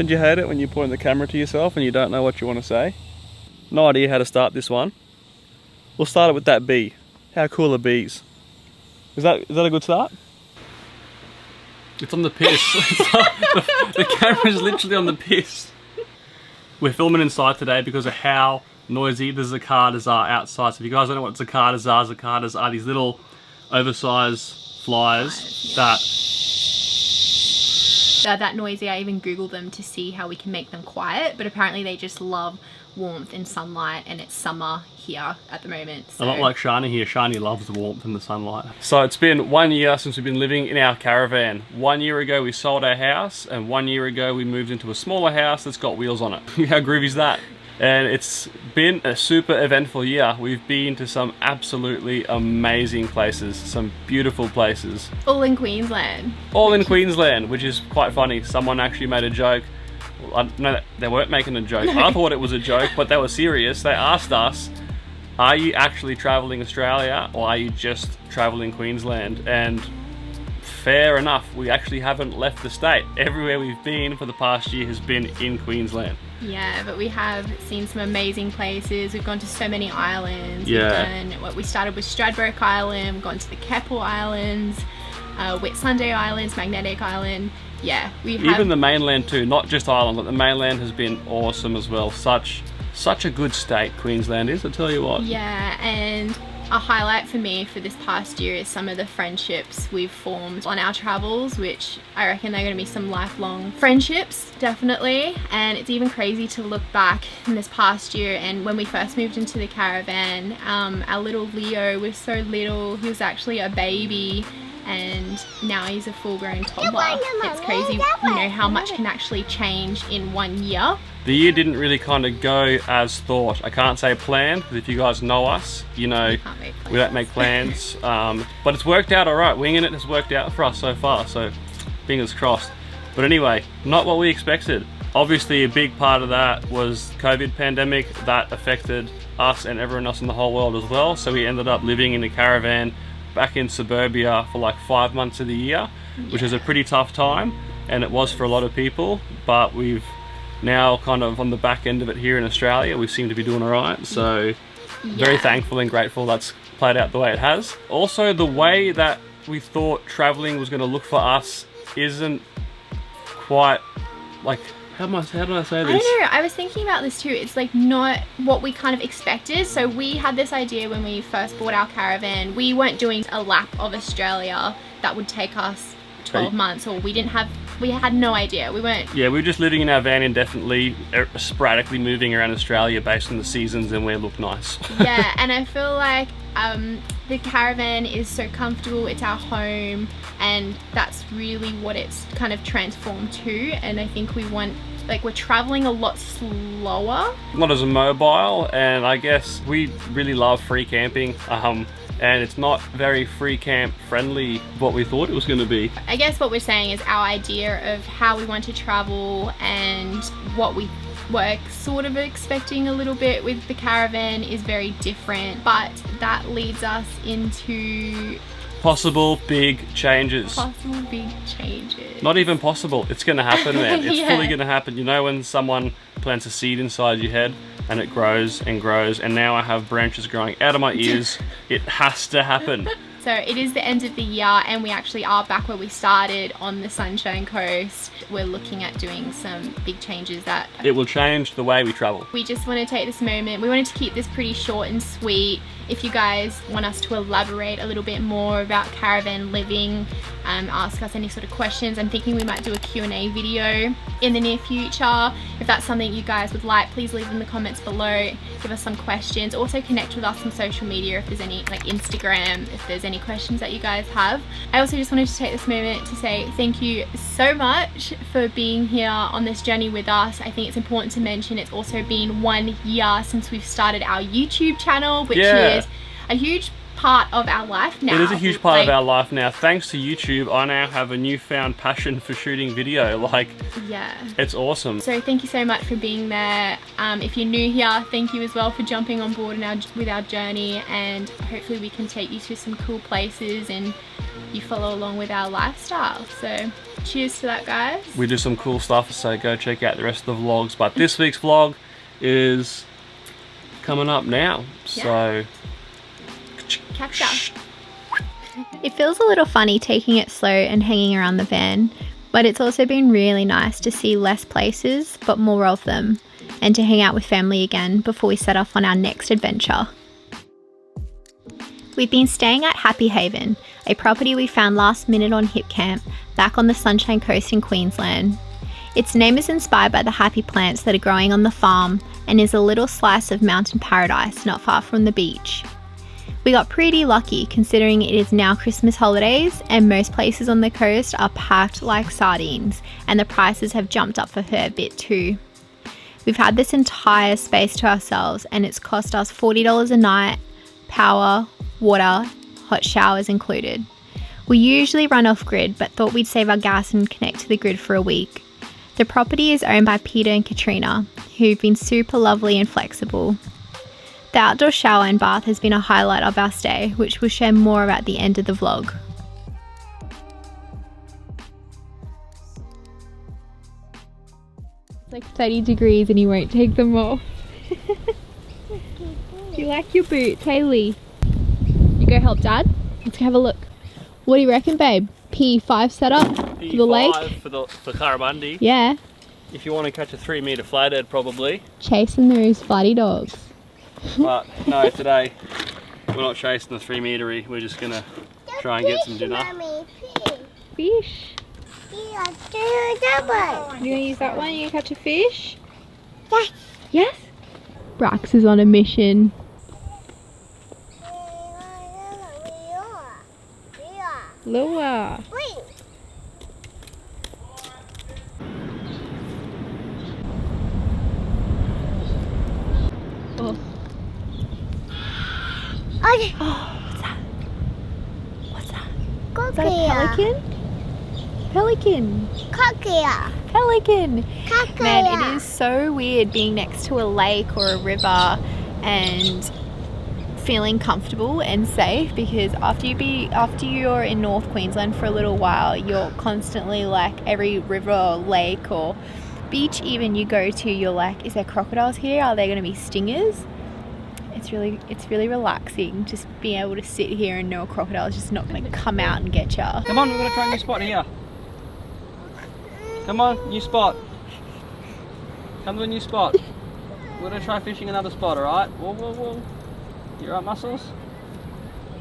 Don't you hate it when you point the camera to yourself and you don't know what you want to say? No idea how to start this one. We'll start it with that bee. How cool are bees? Is that a good start? It's on the piss. the camera's literally on the piss. We're filming inside today because of how noisy the cicadas are outside. So if you guys don't know what cicadas are these little oversized flies that... They're that noisy. I even googled them to see how we can make them quiet, but apparently they just love warmth and sunlight, and it's summer here at the moment. So. A lot like Shani here. Shani loves the warmth and the sunlight. So it's been 1 year since we've been living in our caravan. 1 year ago we sold our house, and 1 year ago we moved into a smaller house that's got wheels on it. How groovy is that? And it's been a super eventful year. We've been to some absolutely amazing places, some beautiful places. All in Queensland. All in Queensland, which is quite funny. Someone actually made a joke. No, they weren't making a joke. I thought it was a joke, but they were serious. They asked us, are you actually traveling Australia or are you just traveling Queensland? And fair enough, we actually haven't left the state. Everywhere we've been for the past year has been in Queensland. Yeah, but we have seen some amazing places. We've gone to so many islands. Yeah. We've done, we started with Stradbroke Island, we've gone to the Keppel Islands, Whitsunday Islands, Magnetic Island. Yeah, we have... Even the mainland too, not just Ireland, but the mainland has been awesome as well. Such a good state Queensland is, I tell you what. Yeah, and a highlight for me for this past year is some of the friendships we've formed on our travels, which I reckon they're going to be some lifelong friendships, definitely. And it's even crazy to look back in this past year, and when we first moved into the caravan, our little Leo was so little. He was actually a baby, and now he's a full-grown toddler. It's crazy, you know, how much can actually change in 1 year. The year didn't really kind of go as thought. I can't say planned, because if you guys know us, you know we don't make plans. But it's worked out all right. Winging it has worked out for us so far, so fingers crossed. But anyway, not what we expected. Obviously, a big part of that was COVID pandemic. That affected us and everyone else in the whole world as well. So we ended up living in a caravan back in suburbia for like 5 months of the year, which is a pretty tough time, and it was for a lot of people, but we've now kind of on the back end of it here in Australia, we seem to be doing all right. So very thankful and grateful that's played out the way it has. Also, the way that we thought traveling was going to look for us isn't quite like, how do I say this? I don't know, I was thinking about this too. It's like not what we kind of expected. So we had this idea when we first bought our caravan. We weren't doing a lap of Australia that would take us 12 months, or we had no idea. We weren't... Yeah, we were just living in our van indefinitely, sporadically moving around Australia based on the seasons and where it looked nice. Yeah, and I feel like the caravan is so comfortable, it's our home, and that's really what it's kind of transformed to. And I think we want, like, we're traveling a lot slower. Not as a mobile, and I guess we really love free camping. And it's not very free camp friendly what we thought it was going to be. I guess what we're saying is our idea of how we want to travel and what we were sort of expecting a little bit with the caravan is very different, but that leads us into possible big changes. Possible big changes. Not even possible. It's going to happen, man. It's fully going to happen. You know when someone plants a seed inside your head and it grows and grows, and now I have branches growing out of my ears. It has to happen. So it is the end of the year, and we actually are back where we started on the Sunshine Coast. We're looking at doing some big changes that... It will change the way we travel. We just want to take this moment. We wanted to keep this pretty short and sweet. If you guys want us to elaborate a little bit more about caravan living, ask us any sort of questions. I'm thinking we might do a Q&A video in the near future. If that's something you guys would like, please leave in the comments below. Give us some questions. Also connect with us on social media if there's any, like Instagram, if there's any questions that you guys have. I also just wanted to take this moment to say thank you so much for being here on this journey with us. I think it's important to mention it's also been 1 year since we've started our YouTube channel, which is a huge part of our life now. It is a huge part of our life now. Thanks to YouTube, I now have a newfound passion for shooting video. Like, yeah, it's awesome. So thank you so much for being there. If you're new here, thank you as well for jumping on board with our journey, and hopefully we can take you to some cool places and you follow along with our lifestyle. So cheers to that, guys. We do some cool stuff, so go check out the rest of the vlogs. But this week's vlog is coming up now, so catch up. It feels a little funny taking it slow and hanging around the van, but it's also been really nice to see less places but more of them, and to hang out with family again before we set off on our next adventure. We've been staying at Happy Haven, a property we found last minute on hipcamp back on the Sunshine Coast in Queensland. Its name is inspired by the happy plants that are growing on the farm and is a little slice of mountain paradise not far from the beach. We got pretty lucky considering it is now Christmas holidays and most places on the coast are packed like sardines, and the prices have jumped up for her a bit too. We've had this entire space to ourselves and it's cost us $40 a night, power, water, hot showers included. We usually run off grid but thought we'd save our gas and connect to the grid for a week. The property is owned by Peter and Katrina, who've been super lovely and flexible. The outdoor shower and bath has been a highlight of our stay, which we'll share more about at the end of the vlog. It's like 30 degrees and you won't take them off. You like your boots, Haley? You go help Dad? Let's go have a look. What do you reckon, babe? P5 setup for the lake? For Caravan. Yeah. If you want to catch a 3 metre flathead, probably. Chasing those flatty dogs. But no, today we're not chasing the 3 metre-y. We're just gonna try and get some dinner. Fish. You gonna use that one? You gonna catch a fish? Yes. Yes? Brax is on a mission. Lure. Oh. Okay. Oh, what's that? What's that? Go Is that a pelican? Pelican. Pelican. Man, it is so weird being next to a lake or a river and feeling comfortable and safe, because after you're in North Queensland for a little while, you're constantly like, every river or lake or beach even you go to, you're like, is there crocodiles here? Are there going to be stingers? It's really relaxing just being able to sit here and know a crocodile is just not going to come out and get you. Come on, we're going to try a new spot here. Come on, new spot. Come to a new spot. We're going to try fishing another spot, alright? Whoa, whoa, whoa. You right, Muscles?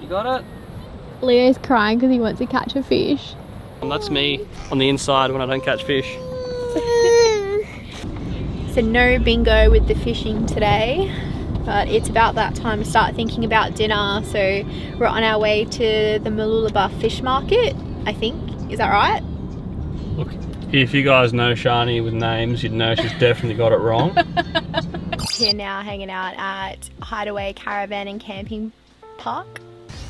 You got it? Leo's crying because he wants to catch a fish. And that's me on the inside when I don't catch fish. So no bingo with the fishing today, but it's about that time to start thinking about dinner. So we're on our way to the Mooloolaba fish market, I think. Is that right? Look, if you guys know Shani with names, you'd know she's definitely got it wrong. Here now, hanging out at Hideaway Caravan and Camping Park.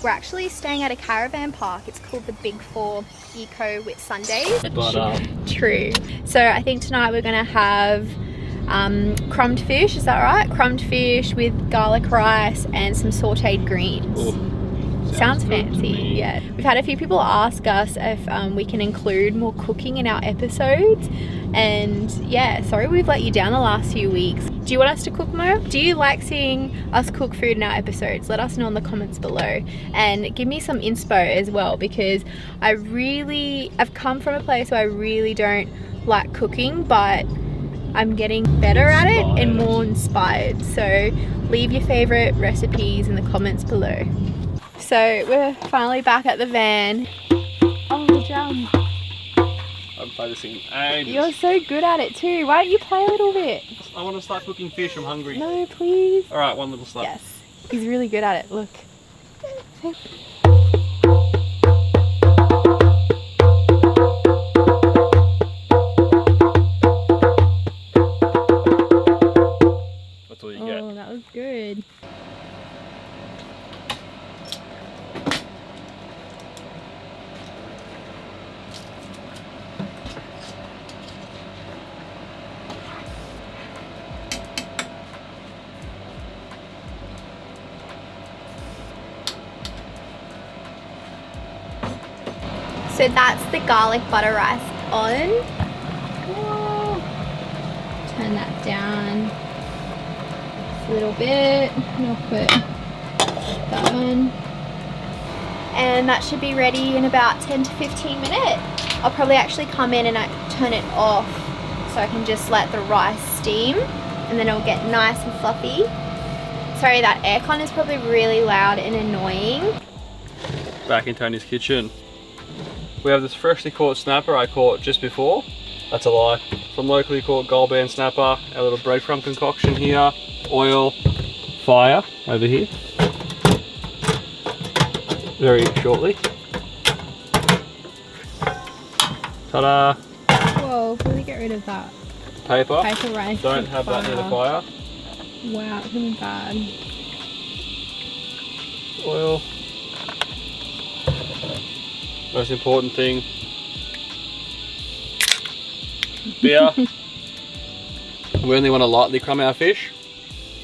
We're actually staying at a caravan park. It's called the Big Four Eco Whit Sundays. True. So I think tonight we're gonna have crumbed fish, is that right? Crumbed fish with garlic rice and some sauteed greens. Ooh, sounds fancy. Yeah. We've had a few people ask us if we can include more cooking in our episodes, and yeah, sorry we've let you down the last few weeks. Do you want us to cook more? Do you like seeing us cook food in our episodes? Let us know in the comments below, and give me some inspo as well, because I've come from a place where I really don't like cooking, but I'm getting better at it and more inspired. So leave your favorite recipes in the comments below. So we're finally back at the van. Oh, the drum. I've played this in ages. You're so good at it too. Why don't you play a little bit? I want to start cooking fish, I'm hungry. No, please. Alright, one little slap. Yes, he's really good at it, look. That's all you get. Oh, that was good. So that's the garlic butter rice on. Turn that down a little bit. And I'll put that on. And that should be ready in about 10 to 15 minutes. I'll probably actually come in and turn it off so I can just let the rice steam, and then it'll get nice and fluffy. Sorry, that aircon is probably really loud and annoying. Back in Tony's kitchen. We have this freshly caught snapper I caught just before. That's a lie. Some locally caught gold band snapper, our little breadcrumb concoction here, oil, fire over here. Very shortly. Ta-da! Whoa, really get rid of that. Paper. Paper rice. Don't have that near the fire. Wow, it's really bad. Oil. Most important thing. Beer. We only want to lightly crumb our fish,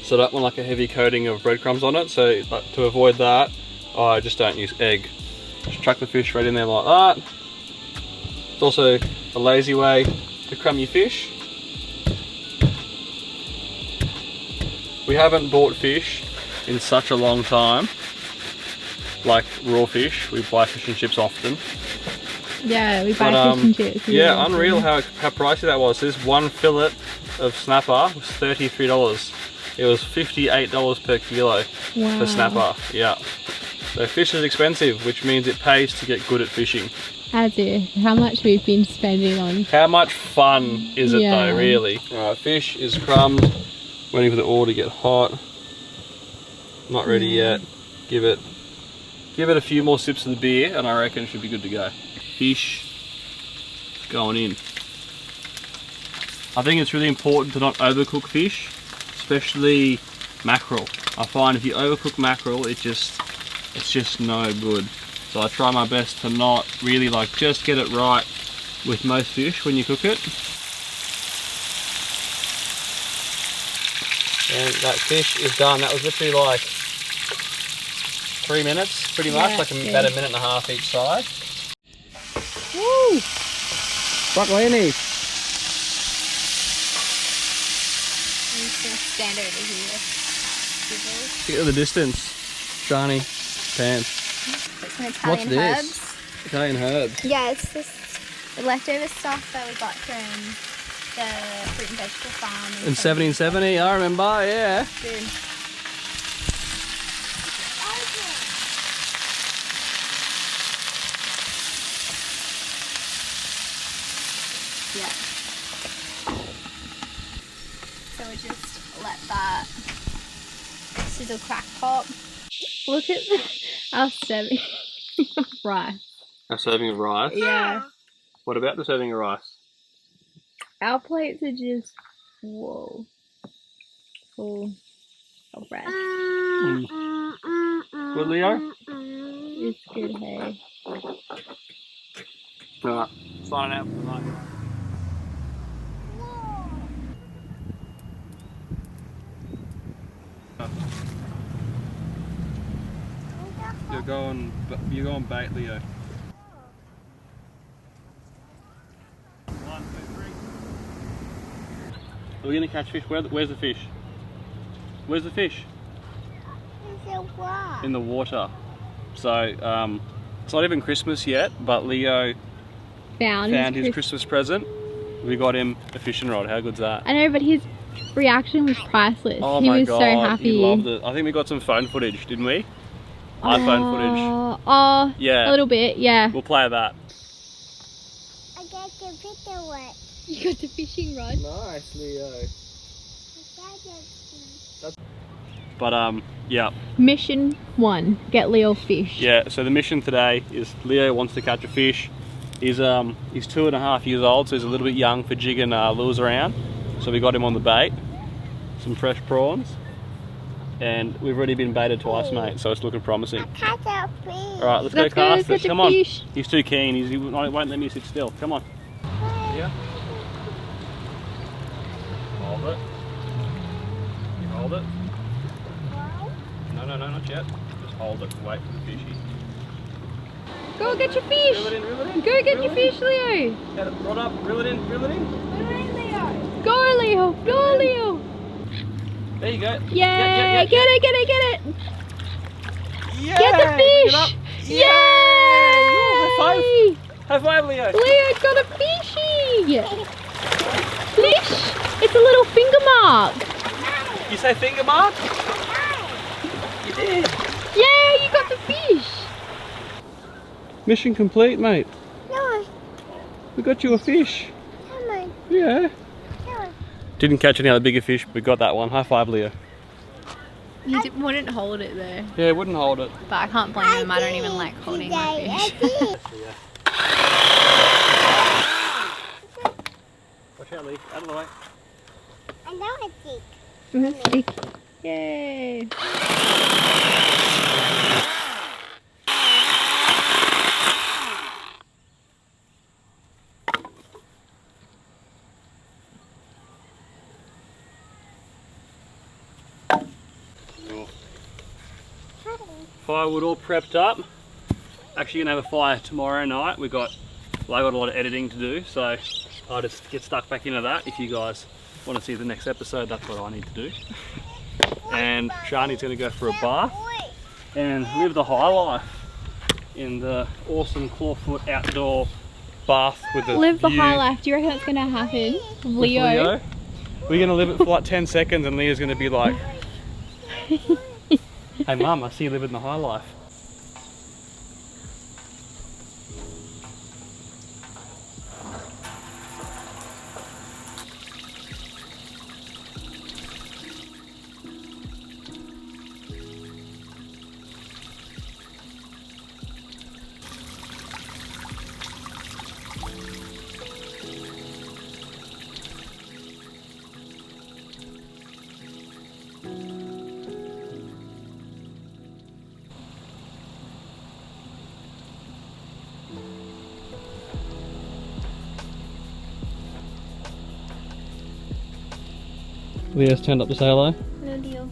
so don't want like a heavy coating of breadcrumbs on it. So to avoid that, I just don't use egg. Just chuck the fish right in there like that. It's also a lazy way to crumb your fish. We haven't bought fish in such a long time, like raw fish. We buy fish and chips often. Yeah, we buy fish and chips. Yeah, unreal how pricey that was. This one fillet of snapper was $33. It was $58 per kilo for snapper. Yeah. So fish is expensive, which means it pays to get good at fishing. As if. How much we've been spending on. How much fun is it though, really? Alright, fish is crumbed. Waiting for the oil to get hot. Not ready yet. Give it a few more sips of the beer and I reckon it should be good to go. Fish going in. I think it's really important to not overcook fish, especially mackerel. I find if you overcook mackerel, it's just no good. So I try my best to not really just get it right with most fish when you cook it. And that fish is done. That was literally like 3 minutes, pretty much, about a minute and a half each side. Woo! Broccolini. I'm just gonna stand over here. Look at the distance. Shiny pan. Some Italian herbs. Italian herbs. Yeah, it's just the leftover stuff that we got from the fruit and vegetable farm. In 1770, I remember, yeah. Good. Yeah. So we just let that sizzle crack pop. Look at our serving of rice. A serving of rice? Yeah. What about the serving of rice? Our plates are just, whoa, full of rice. Good, Leo? It's good, hey. Alright, signing out for the night. You're going bait, Leo. 1, 2, 3. Are we gonna catch fish? Where's the fish? Where's the fish? In the water. So it's not even Christmas yet, but Leo found his Christmas present. We got him a fishing rod. How good's that? I know, but his reaction was priceless. Oh he my was God, so happy. He loved it. I think we got some phone footage, didn't we? iPhone footage. Oh, yeah. A little bit, yeah. We'll play that. I got the fishing rod. You got the fishing rod? Nice, Leo. I But yeah. Mission 1, get Leo fish. Yeah, so the mission today is Leo wants to catch a fish. He's 2.5 years old, so he's a little bit young for jigging lures around. So we got him on the bait, some fresh prawns, and we've already been baited twice, mate. So it's looking promising. caught a fish. All right, let's go cast it. Come on. Fish. He's too keen. He won't let me sit still. Come on. Yeah. Hold it. You hold it. No, not yet. Just hold it. Wait for the fishy. Go get your fish. Reel it in, reel it in. Go get Reel your it in. fish, Leo. Get it, rod up, reel it in, reel it in. Go, Leo. Go, Leo. There you go. Yay! Get it, get it, get it. Yeah. Get the Bring it up. fish. Yay! Yay! High five. High five, Leo. Leo's got a fishy. Fish. It's a little finger mark. You say finger mark? You did. Yeah, you got the fish. Mission complete, mate. No, We got you a fish. come on, Yeah. come on. Didn't catch any other bigger fish, but we got that one. High five, Leo. You wouldn't hold it though. Yeah, wouldn't hold it. But I can't blame him. I don't even like holding my fish. Watch out, Lee. Out of the way. I know a stick. Yay! Firewood all prepped up. Actually gonna have a fire tomorrow night. I got a lot of editing to do, so I'll just get stuck back into that. If you guys want to see the next episode, that's what I need to do. And Shani's gonna go for a bath and live the high life in the awesome clawfoot outdoor bath with the Live the view high life. Do you reckon that's gonna happen? with Leo? We're gonna live it for like 10 seconds and Leah's gonna be like, hey mum, I see you living the high life. Leah's turned up to say hello. No deal.